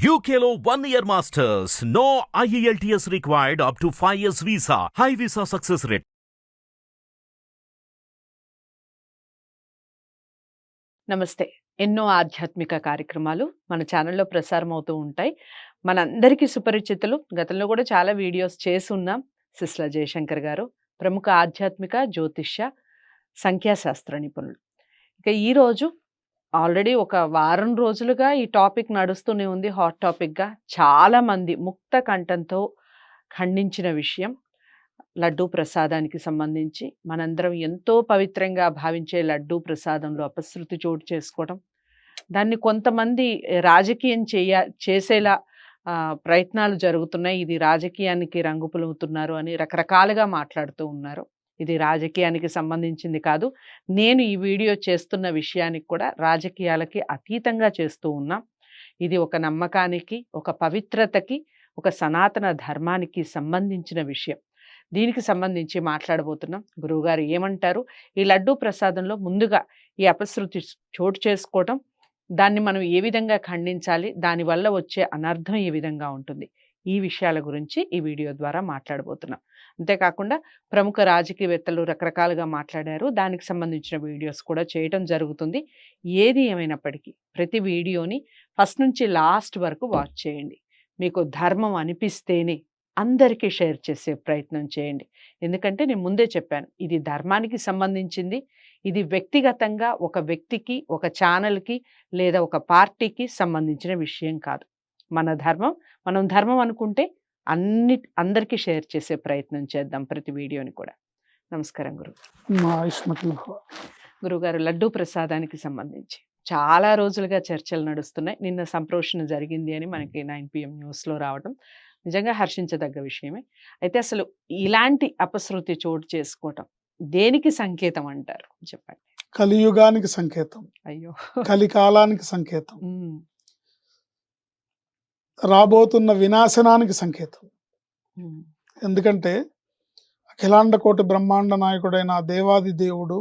UKLO 1 year masters. No IELTS required up to 5 years visa. High visa success rate. నమస్తే. ఎన్నో ఆధ్యాత్మిక కార్యక్రమాలు మన ఛానల్లో ప్రసారం అవుతూ ఉంటాయి. మనందరికీ సుపరిచితులు. గతంలో కూడా చాలా వీడియోస్ చేసున్నాం. సిస్టర్ జయశంకర్ గారు ప్రముఖ ఆధ్యాత్మిక జ్యోతిష్య సంఖ్యాశాస్త్ర నిపుణులు. ఇక ఈరోజు ఆల్రెడీ ఒక వారం రోజులుగా ఈ టాపిక్ నడుస్తూనే ఉంది. హాట్ టాపిక్గా చాలామంది ముక్త కంఠంతో ఖండించిన విషయం లడ్డూ ప్రసాదానికి సంబంధించి. మనందరం ఎంతో పవిత్రంగా భావించే లడ్డూ ప్రసాదంలో అపశృతి చోటు చేసుకోవడం, దాన్ని కొంతమంది రాజకీయం చేసేలా ప్రయత్నాలు జరుగుతున్నాయి. ఇది రాజకీయానికి రంగు పులుముతున్నారు అని రకరకాలుగా మాట్లాడుతూ ఉన్నారు. ఇది రాజకీయానికి సంబంధించింది కాదు. నేను ఈ వీడియో చేస్తున్న విషయానికి కూడా రాజకీయాలకి అతీతంగా చేస్తూ ఉన్నాం. ఇది ఒక నమ్మకానికి, ఒక పవిత్రతకి, ఒక సనాతన ధర్మానికి సంబంధించిన విషయం. దీనికి సంబంధించి మాట్లాడబోతున్నాం. గురువుగారు ఏమంటారు? ఈ లడ్డూ ప్రసాదంలో ముందుగా ఈ అపశృతి చోటు చేసుకోవటం, దాన్ని మనం ఏ విధంగా ఖండించాలి, దానివల్ల వచ్చే అనర్థం ఏ విధంగా ఉంటుంది, ఈ విషయాల గురించి ఈ వీడియో ద్వారా మాట్లాడబోతున్నాం. అంతేకాకుండా ప్రముఖ రాజకీయవేత్తలు రకరకాలుగా మాట్లాడారు. దానికి సంబంధించిన వీడియోస్ కూడా చేయటం జరుగుతుంది. ఏది ఏమైనప్పటికీ ప్రతి వీడియోని ఫస్ట్ నుంచి లాస్ట్ వరకు వాచ్ చేయండి. మీకు ధర్మం అనిపిస్తేనే అందరికీ షేర్ చేసే ప్రయత్నం చేయండి. ఎందుకంటే నేను ముందే చెప్పాను, ఇది ధర్మానికి సంబంధించింది. ఇది వ్యక్తిగతంగా ఒక వ్యక్తికి, ఒక ఛానల్కి లేదా ఒక పార్టీకి సంబంధించిన విషయం కాదు. మన ధర్మం, మనం ధర్మం అనుకుంటే అందరికీ షేర్ చేసే ప్రయత్నం చేద్దాం ప్రతి వీడియోని కూడా. నమస్కారం గురుగారు. లడ్డూ ప్రసాదానికి సంబంధించి చాలా రోజులుగా చర్చలు నడుస్తున్నాయి. నిన్న సంప్రోషణ జరిగింది అని మనకి 9 PM న్యూస్లో రావడం నిజంగా హర్షించదగ్గ విషయమే. అయితే అసలు ఇలాంటి అపశృతి చోటు చేసుకోవటం దేనికి సంకేతం అంటారు చెప్పండి? కలియుగానికి సంకేతం. అయ్యో, కలికాలానికి సంకేతం. రాబోతున్న వినాశనానికి సంకేతం. ఎందుకంటే అఖిలాండ కోటి బ్రహ్మాండ నాయకుడైన దేవాది దేవుడు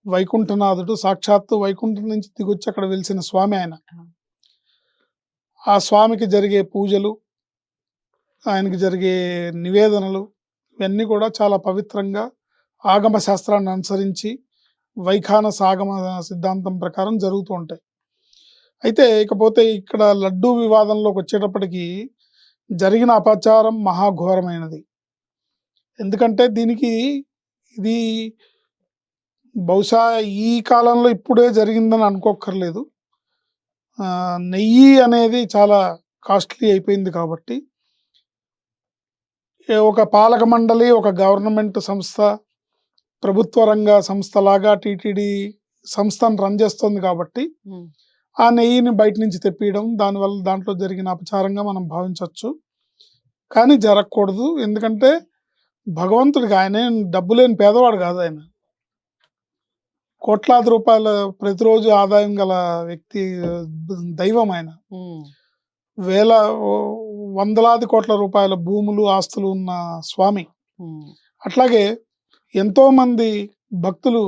వైకుంఠనాథుడు సాక్షాత్తు వైకుంఠం నుంచి దిగొచ్చి అక్కడ వెలిసిన స్వామి ఆయన. ఆ స్వామికి జరిగే పూజలు, ఆయనకి జరిగే నివేదనలు ఇవన్నీ కూడా చాలా పవిత్రంగా ఆగమ శాస్త్రాన్ని అనుసరించి వైఖానస ఆగమ సిద్ధాంతం ప్రకారం జరుగుతూ ఉంటాయి. అయితే ఇకపోతే ఇక్కడ లడ్డూ వివాదంలోకి వచ్చేటప్పటికి జరిగిన అపచారం మహాఘోరమైనది. ఎందుకంటే దీనికి ఇది బహుశా ఈ కాలంలో ఇప్పుడే జరిగిందని అనుకోక్కర్లేదు. నెయ్యి అనేది చాలా కాస్ట్లీ అయిపోయింది కాబట్టి ఒక పాలక మండలి, ఒక గవర్నమెంట్ సంస్థ, ప్రభుత్వ రంగ సంస్థలాగా టీటీడీ సంస్థను రన్ చేస్తుంది కాబట్టి ఆ నెయ్యిని బయట నుంచి తెప్పియడం, దానివల్ల దాంట్లో జరిగిన అపచారంగా మనం భావించవచ్చు. కానీ జరగకూడదు. ఎందుకంటే భగవంతుడికి ఆయన డబ్బు లేని పేదవాడు కాదు. ఆయన కోట్లాది రూపాయల ప్రతిరోజు ఆదాయం గల వ్యక్తి, దైవం ఆయన. వందలాది కోట్ల రూపాయల భూములు, ఆస్తులు ఉన్న స్వామి. అట్లాగే ఎంతో మంది భక్తులు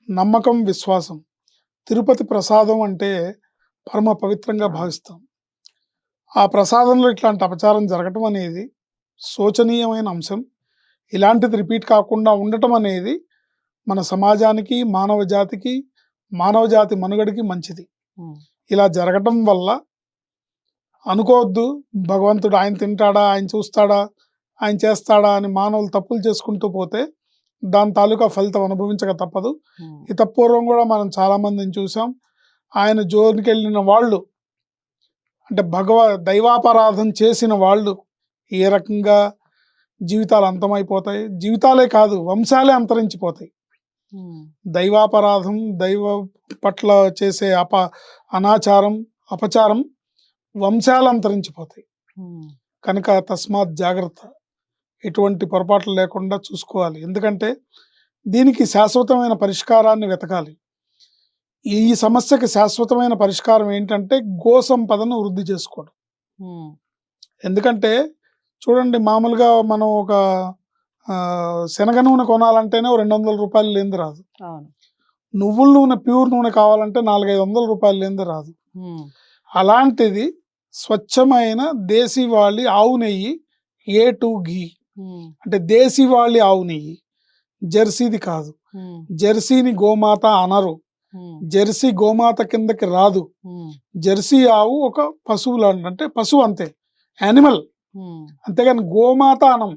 నమ్మకం, విశ్వాసం. తిరుపతి ప్రసాదం అంటే పరమ పవిత్రంగా భావిస్తాం. ఆ ప్రసాదంలో ఇట్లాంటి అపచారం జరగటం అనేది శోచనీయమైన అంశం. ఇలాంటిది రిపీట్ కాకుండా ఉండటం అనేది మన సమాజానికి, మానవ జాతికి, మానవ జాతి మనుగడికి మంచిది. ఇలా జరగటం వల్ల అనుకోవద్దు భగవంతుడు ఆయన తింటాడా, ఆయన చూస్తాడా, ఆయన చేస్తాడా అని మానవులు తప్పులు చేసుకుంటూ పోతే దాని తాలూకా ఫలితం అనుభవించక తప్పదు. ఇతపూర్వం కూడా మనం చాలా మందిని చూసాం. ఆయన జోలికి వెళ్ళిన వాళ్ళు, అంటే దైవాపరాధం చేసిన వాళ్ళు ఏ రకంగా జీవితాలు అంతమైపోతాయి. జీవితాలే కాదు, వంశాలే అంతరించిపోతాయి. దైవాపరాధం, దైవ పట్ల చేసే అనాచారం, అపచారం వంశాలు అంతరించిపోతాయి. కనుక తస్మాత్ జాగ్రత్త, ఎటువంటి పొరపాట్లు లేకుండా చూసుకోవాలి. ఎందుకంటే దీనికి శాశ్వతమైన పరిష్కారాన్ని వెతకాలి. ఈ సమస్యకి శాశ్వతమైన పరిష్కారం ఏంటంటే గో సంపదను వృద్ధి చేసుకోవడం. ఎందుకంటే చూడండి, మామూలుగా మనం ఒక శనగ నూనె కొనాలంటేనే 200 రూపాయలు లేనిది రాదు. నువ్వుల నూనె, ప్యూర్ నూనె కావాలంటే 400-500 రూపాయలు లేనిది రాదు. అలాంటిది స్వచ్ఛమైన దేశీవాళి ఆవు నెయ్యి A2 ఘీ, అంటే దేశీవాళి ఆవు నెయ్యి, జెర్సీది కాదు. జెర్సీని గోమాత అనరు, జెర్సీ గోమాత కిందకి రాదు. జెర్సీ ఆవు ఒక పశువు లాంటి, అంటే పశువు అంతే, యానిమల్, అంతేగాని గోమాత అనం.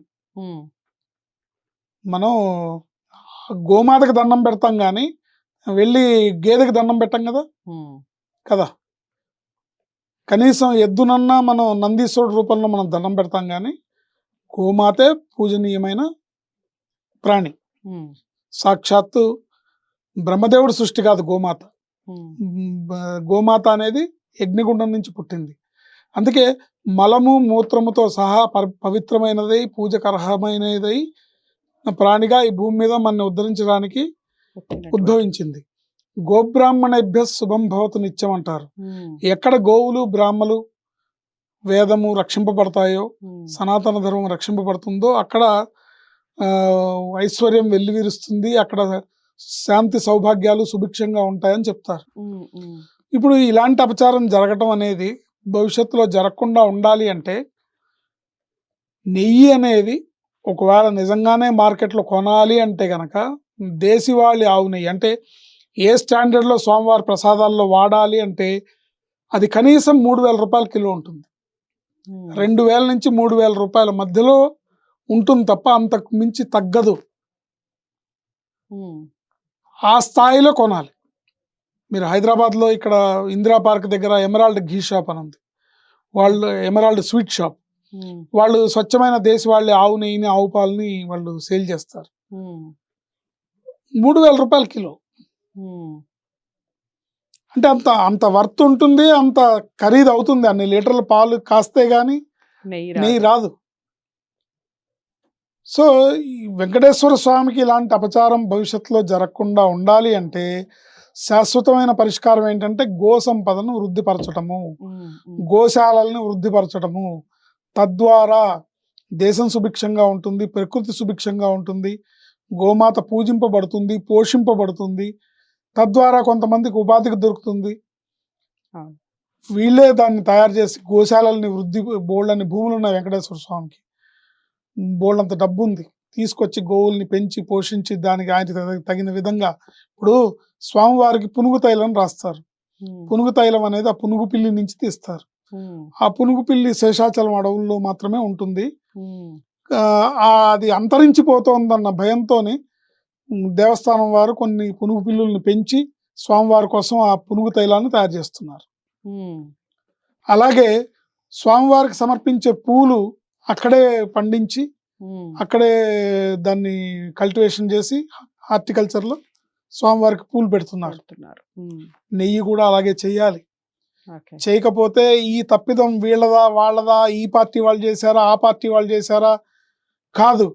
మనం గోమాతకి దండం పెడతాం కానీ వెళ్ళి గేదెకి దండం పెట్టాం కదా కదా. కనీసం ఎద్దునన్నా మనం నందీశ్వరుడు రూపంలో మనం దండం పెడతాం కానీ గోమాతే పూజనీయమైన ప్రాణి. సాక్షాత్తు బ్రహ్మదేవుడు సృష్టి కాదు గోమాత. గోమాత అనేది యజ్ఞగుండం నుంచి పుట్టింది. అందుకే మలము మూత్రముతో సహా పవిత్రమైనదై పూజకర్హమైనదై ప్రాణిగా ఈ భూమి మీద మనని ఉద్ధరించడానికి ఉద్భవించింది. గోబ్రాహ్మణేభ్య శుభం భవతు నిత్యం అంటారు. ఎక్కడ గోవులు బ్రాహ్మలు వేదము రక్షింపబడతాయో, సనాతన ధర్మం రక్షింపబడుతుందో అక్కడ ఐశ్వర్యం వెల్లివిరుస్తుంది, అక్కడ శాంతి సౌభాగ్యాలు సుభిక్షంగా ఉంటాయని చెప్తారు. ఇప్పుడు ఇలాంటి అపచారం జరగటం అనేది భవిష్యత్తులో జరగకుండా ఉండాలి అంటే నెయ్యి అనేది ఒకవేళ నిజంగానే మార్కెట్లో కొనాలి అంటే గనక దేశీవాళి ఆవు నెయ్యి, అంటే ఏ స్టాండర్డ్లో స్వామివారి ప్రసాదాల్లో వాడాలి అంటే అది కనీసం 3,000 రూపాయల కిలో ఉంటుంది. 2,000 నుంచి 3,000 రూపాయల మధ్యలో ఉంటుంది తప్ప అంతకు మించి తగ్గదు. ఆ స్థాయిలో కొనాలి. మీరు హైదరాబాద్లో ఇక్కడ ఇందిరా పార్క్ దగ్గర ఎమరాల్డ్ ఘీ షాప్ అని ఉంది, వాళ్ళు ఎమరాల్డ్ స్వీట్ షాప్, వాళ్ళు స్వచ్ఛమైన దేశవాళి ఆవు నెయ్యిని ఆవు పాలని వాళ్ళు సేల్ చేస్తారు. 3,000 రూపాయల కిలో అంటే అంత అంత వర్త్ ఉంటుంది, అంత ఖరీదు అవుతుంది. అన్ని లీటర్ల పాలు కాస్తే గాని నెయ్యి రాదు. సో ఈ వెంకటేశ్వర స్వామికి ఇలాంటి అపచారం భవిష్యత్తులో జరగకుండా ఉండాలి అంటే శాశ్వతమైన పరిష్కారం ఏంటంటే గో సంపదను వృద్ధిపరచటము, గోశాలల్ని వృద్ధిపరచటము. తద్వారా దేశం సుభిక్షంగా ఉంటుంది, ప్రకృతి సుభిక్షంగా ఉంటుంది, గోమాత పూజింపబడుతుంది, పోషింపబడుతుంది. తద్వారా కొంతమందికి ఉపాధికి దొరుకుతుంది. వీళ్ళే దాన్ని తయారు చేసి గోశాలని బోళ్ళని భూములు ఉన్నాయి వెంకటేశ్వర స్వామికి, బోళ్ళంత డబ్బు ఉంది, తీసుకొచ్చి గోవుల్ని పెంచి పోషించి దానికి ఆయన తగిన విధంగా. ఇప్పుడు స్వామివారికి పునుగు తైలం రాస్తారు. పునుగు తైలం అనేది ఆ పునుగు పిల్లి నుంచి తీస్తారు. ఆ పునుగు పిల్లి శేషాచలం అడవుల్లో మాత్రమే ఉంటుంది. అది అంతరించిపోతోందన్న భయంతోనే దేవస్థానం వారు కొన్ని పునుగు పిల్లుల్ని పెంచి స్వామివారి కోసం ఆ పునుగు తైలాన్ని తయారు చేస్తున్నారు. అలాగే స్వామివారికి సమర్పించే పూలు అక్కడే పండించి అక్కడే దాన్ని కల్టివేషన్ చేసి హార్టికల్చర్లో స్వామివారికి పూలు పెడుతున్నారు. నెయ్యి కూడా అలాగే చెయ్యాలి. చేయకపోతే ఈ తప్పిదం వీళ్ళదా వాళ్ళదా, ఈ పార్టీ వాళ్ళు చేశారా ఆ పార్టీ వాళ్ళు చేశారా కాదు,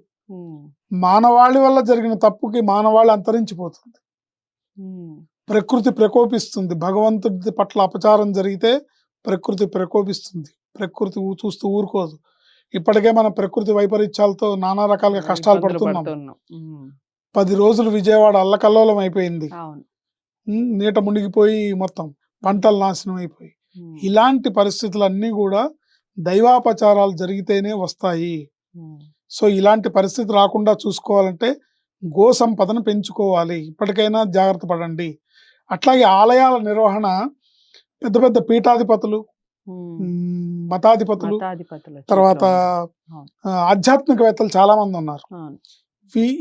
మానవాళి వల్ల జరిగిన తప్పుకి మానవాళి అంతరించిపోతుంది, ప్రకృతి ప్రకోపిస్తుంది. భగవంతుడి పట్ల అపచారం జరిగితే ప్రకృతి ప్రకోపిస్తుంది, ప్రకృతి చూస్తూ ఊరుకోదు. ఇప్పటికే మన ప్రకృతి వైపరీత్యాలతో నానా రకాలుగా కష్టాలు పడుతున్నాం. 10 రోజులు విజయవాడ అల్లకల్లోలం అయిపోయింది, నీట మునిగిపోయి మొత్తం పంటలు నాశనం అయిపోయి. ఇలాంటి పరిస్థితులన్నీ కూడా దైవాపచారాలు జరిగితేనే వస్తాయి. సో ఇలాంటి పరిస్థితి రాకుండా చూసుకోవాలంటే గో సంపదను పెంచుకోవాలి. ఇప్పటికైనా జాగ్రత్త పడండి. అట్లాగే ఆలయాల నిర్వహణ, పెద్ద పెద్ద పీఠాధిపతులు, మతాధిపతులు, తర్వాత ఆధ్యాత్మికవేత్తలు చాలా మంది ఉన్నారు.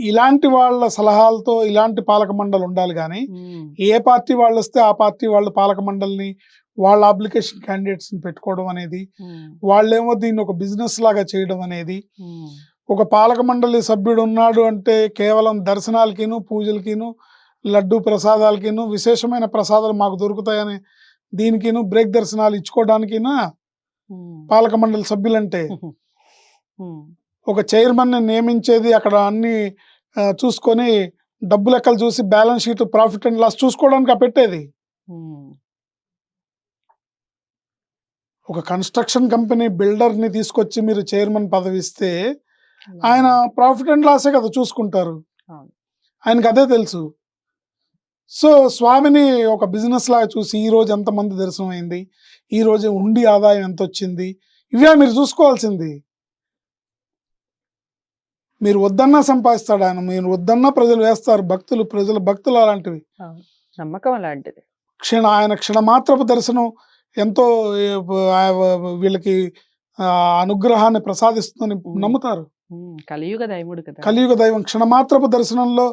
ఇలాంటి వాళ్ళ సలహాలతో ఇలాంటి పాలక మండలి ఉండాలి. కానీ ఏ పార్టీ వాళ్ళు వస్తే ఆ పార్టీ వాళ్ళ పాలక మండలిని, వాళ్ళ అప్లికేషన్ క్యాండిడేట్స్ ని పెట్టుకోవడం అనేది, వాళ్ళేమో దీన్ని ఒక బిజినెస్ లాగా చేయడం అనేది. ఒక పాలక మండలి సభ్యుడు ఉన్నాడు అంటే కేవలం దర్శనాలకిను, పూజలకిను, లడ్డు ప్రసాదాలకిను, విశేషమైన ప్రసాదాలు మాకు దొరుకుతాయని దీనికిను, బ్రేక్ దర్శనాలు ఇచ్చుకోవడానికినా పాలక మండలి సభ్యులంటే. ఒక చైర్మన్ ని నియమించేది అక్కడ అన్ని చూసుకొని డబ్బు లెక్కలు చూసి balance sheet, profit and loss చూసుకోవడానికి పెట్టేది. ఒక కన్స్ట్రక్షన్ కంపెనీ బిల్డర్ ని తీసుకొచ్చి మీరు చైర్మన్ పదవి ఇస్తే ఆయన ప్రాఫిట్ అండ్ లాసే కదా చూసుకుంటారు, ఆయనకు అదే తెలుసు. సో స్వామిని ఒక బిజినెస్ లాగా చూసి ఈ రోజు ఎంతమంది దర్శనం అయింది, ఈ రోజు ఉండి ఆదాయం ఎంత వచ్చింది, ఇవే మీరు చూసుకోవాల్సింది. మీరు వద్దన్నా సంపాదిస్తాడు ఆయన, మీరు వద్దన్నా ప్రజలు వేస్తారు, ప్రజల భక్తులు అలాంటివి. నమ్మకం అలాంటిది. ఆయన క్షణమాత్రపు దర్శనం ఎంతో వీళ్ళకి అనుగ్రహాన్ని ప్రసాదిస్తుందని నమ్ముతారు. కలియుగ దైవుడు కదా. కలియుగ దైవం క్షణమాత్రపు దర్శనంలో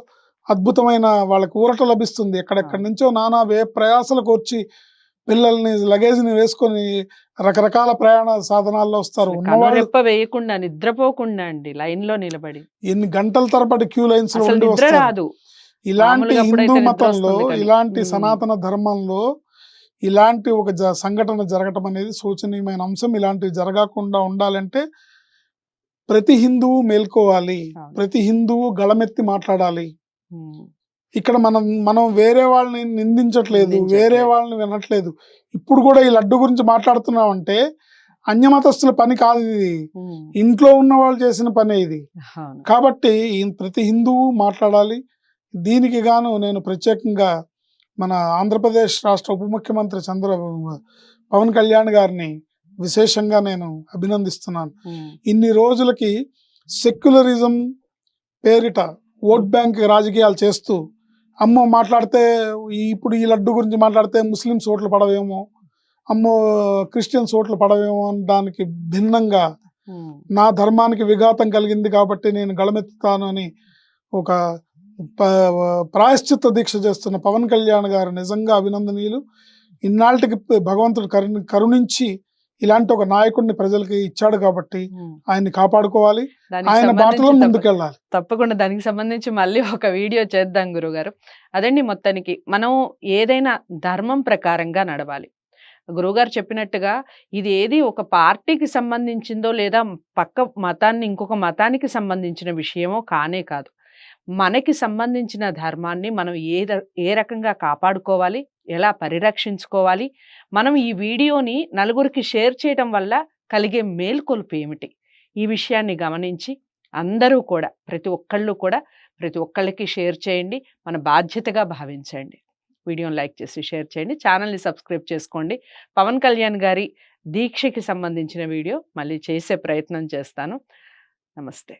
అద్భుతమైన వాళ్ళకి ఊరట లభిస్తుంది. ఎక్కడెక్కడి నుంచో నానా ప్రయాసలకు వచ్చి పిల్లల్ని లగేజ్ని వేసుకొని రకరకాల ప్రయాణ సాధనాల్లో వస్తారు. రెప్ప వేయకుండా నిద్రపోకుండా అండి లైన్ లో నిలబడి ఎన్ని గంటల తరబడి క్యూ లైన్స్ లో ఉండి నిద్ర రాదు. ఇలాంటి హిందూ మతంలో, ఇలాంటి సనాతన ధర్మంలో ఇలాంటి ఒక సంఘటన జరగటం అనేది శోచనీయమైన అంశం. ఇలాంటివి జరగకుండా ఉండాలంటే ప్రతి హిందువు మేల్కోవాలి, ప్రతి హిందువు గళమెత్తి మాట్లాడాలి. ఇక్కడ మనం వేరే వాళ్ళని నిందించట్లేదు, వేరే వాళ్ళని వినట్లేదు. ఇప్పుడు కూడా ఈ లడ్డు గురించి మాట్లాడుతున్నామంటే అన్యమతస్తుల పని కాదు ఇది, ఇంట్లో ఉన్న వాళ్ళు చేసిన పనే ఇది. కాబట్టి ప్రతి హిందువు మాట్లాడాలి. దీనికి గాను నేను ప్రత్యేకంగా మన ఆంధ్రప్రదేశ్ రాష్ట్ర ఉప ముఖ్యమంత్రి పవన్ కళ్యాణ్ గారిని విశేషంగా నేను అభినందిస్తున్నాను. ఇన్ని రోజులకి సెక్యులరిజం పేరిట ఓట్ బ్యాంక్ రాజకీయాలు చేస్తూ అమ్మో మాట్లాడితే ఇప్పుడు ఈ లడ్డు గురించి మాట్లాడితే ముస్లిమ్స్ ఓట్లు పడవేమో, అమ్మో క్రిస్టియన్స్ ఓట్లు పడవేమో అని దానికి భిన్నంగా నా ధర్మానికి విఘాతం కలిగింది కాబట్టి నేను గళమెత్తుతాను అని ఒక ప్రాయశ్చిత్త దీక్ష చేస్తున్న పవన్ కళ్యాణ్ గారు నిజంగా అభినందనీయులు. ఇన్నాళ్ళకి భగవంతుడు కరుణించి ఇలాంటి ఒక నాయకుడిని ప్రజలకి ఇచ్చాడు కాబట్టి ఆయన్ని కాపాడుకోవాలి, ఆయన బాటలో ముందుకెళ్ళాలి. తప్పకుండా దానికి సంబంధించి మళ్ళీ ఒక వీడియో చేద్దాం గురుగారు. అదండి, మొత్తానికి మనం ఏదైనా ధర్మం ప్రకారంగా నడవాలి. గురువుగారు చెప్పినట్టుగా ఇది ఏది ఒక పార్టీకి సంబంధించిందో లేదా పక్క మతాన్ని ఇంకొక మతానికి సంబంధించిన విషయమో కానే కాదు. మనకి సంబంధించిన ధర్మాన్ని మనం ఏ రకంగా కాపాడుకోవాలి, ఎలా పరిరక్షించుకోవాలి, మనం ఈ వీడియోని నలుగురికి షేర్ చేయడం వల్ల కలిగే మేల్కొలుపు ఏమిటి, ఈ విషయాన్ని గమనించి అందరూ కూడా ప్రతి ఒక్కళ్ళకి షేర్ చేయండి. మన బాధ్యతగా భావించండి. వీడియోని లైక్ చేసి షేర్ చేయండి, ఛానల్ని సబ్స్క్రైబ్ చేసుకోండి. పవన్ కళ్యాణ్ గారి దీక్షకి సంబంధించిన వీడియో మళ్ళీ చేసే ప్రయత్నం చేస్తాను. నమస్తే.